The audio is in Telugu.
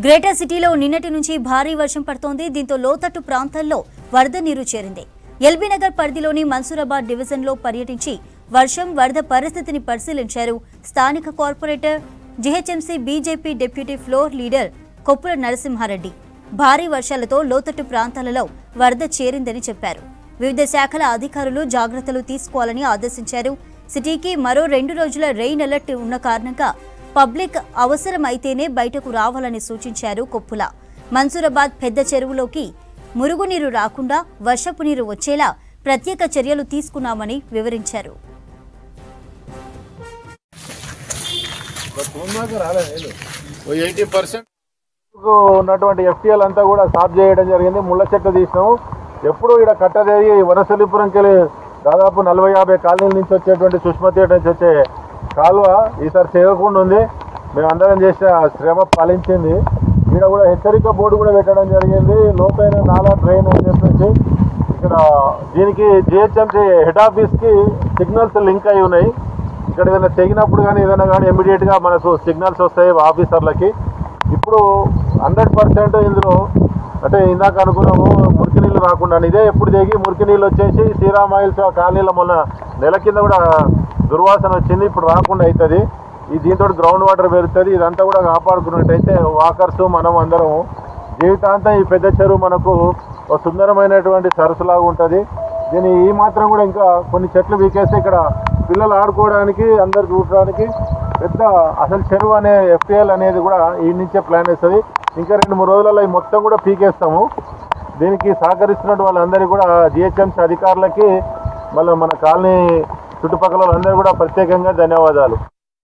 గ్రేటర్ సిటీలో నిన్నటి నుంచి భారీ వర్షం పడుతోంది. దీంతో లోతట్టు ప్రాంతాల్లో వరద నీరు చేరింది. ఎల్బీ నగర్ పరిధిలోని మన్సూరాబాద్ డివిజన్లో పర్యటించి వర్షం వరద పరిస్థితిని పరిశీలించారు స్థానిక corporator GHMC BJP deputy floor leader Koppula Narasimhareddy. భారీ వర్షాలతో లోతట్టు ప్రాంతాలలో వరద చేరిందని చెప్పారు. వివిధ శాఖల అధికారులు జాగ్రత్తలు తీసుకోవాలని ఆదేశించారు. సిటీకి మరో 2 రోజుల రెయిన్ అలర్ట్ ఉన్న కారణంగా పబ్లిక్ అవసరమైతేనే బయటకు రావాలని సూచించారు కొప్పుల. మన్సూరాబాద్ పెద్ద చెరువులోకి మురుగునీరు రాకుండా వర్షపు నీరు వచ్చేలా ప్రత్యేక చర్యలు తీసుకున్నామని వివరించారు. ఉన్నటువంటి ఎఫ్టీఎల్ అంతా కూడా సాఫ్ చేయడం జరిగింది. ముళ్ళ చెట్లు తీసినాము. ఎప్పుడు ఇక్కడ కట్టదేవి వనసలిపురంకి దాదాపు 40-50 కాలనీల నుంచి వచ్చేటువంటి సుష్మా థియేటర్ నుంచి వచ్చే కాలువ ఈసారి చేయకుండా ఉంది. మేమందరం చేసిన శ్రమ ఫలించింది. ఇక్కడ కూడా హెచ్చరిక బోర్డు కూడా పెట్టడం జరిగింది. లోతైన నాలా డ్రైన్ అని చెప్పేసి ఇక్కడ దీనికి జిహెచ్ఎంసీ హెడ్ ఆఫీస్కి సిగ్నల్స్ లింక్ అయి ఉన్నాయి. ఇక్కడ ఏదైనా తెగినప్పుడు కానీ ఏదైనా కానీ ఇమ్మీడియట్గా మనకు సిగ్నల్స్ వస్తాయి ఆఫీసర్లకి. ఇప్పుడు 100% ఇందులో అంటే ఇందాక అనుకున్నాము మురికి నీళ్ళు రాకుండా ఇదే ఎప్పుడు దిగి మురికి నీళ్ళు వచ్చేసి శ్రీరామ్ ఆయిల్స్ కాలనీలో మొన్న నెల కింద కూడా దుర్వాసన వచ్చింది. ఇప్పుడు రాకుండా అవుతుంది. దీంతో గ్రౌండ్ వాటర్ పెరుగుతుంది. ఇదంతా కూడా కాపాడుకున్నట్టయితే వాకర్స్ మనం అందరం జీవితాంతం ఈ పెద్ద చెరువు మనకు ఒక సుందరమైనటువంటి సరస్సులాగా ఉంటుంది. దీన్ని ఈ మాత్రం కూడా ఇంకా కొన్ని చెట్లు వీకేస్తే ఇక్కడ పిల్లలు ఆడుకోవడానికి అందరు చూడడానికి పెద్ద అసలు చెరువు అనే ఎఫ్టీఎల్ అనేది కూడా ఈ నుంచే ప్లాన్ వేస్తుంది. ఇంకా 2-3 రోజులలో మొత్తం కూడా పీకేస్తాము. దీనికి సహకరిస్తున్నట్టు వాళ్ళందరికీ కూడా జిహెచ్ఎంసీ అధికారులకి మళ్ళీ మన కాలనీ చుట్టుపక్కల వాళ్ళందరూ కూడా ప్రత్యేకంగా ధన్యవాదాలు.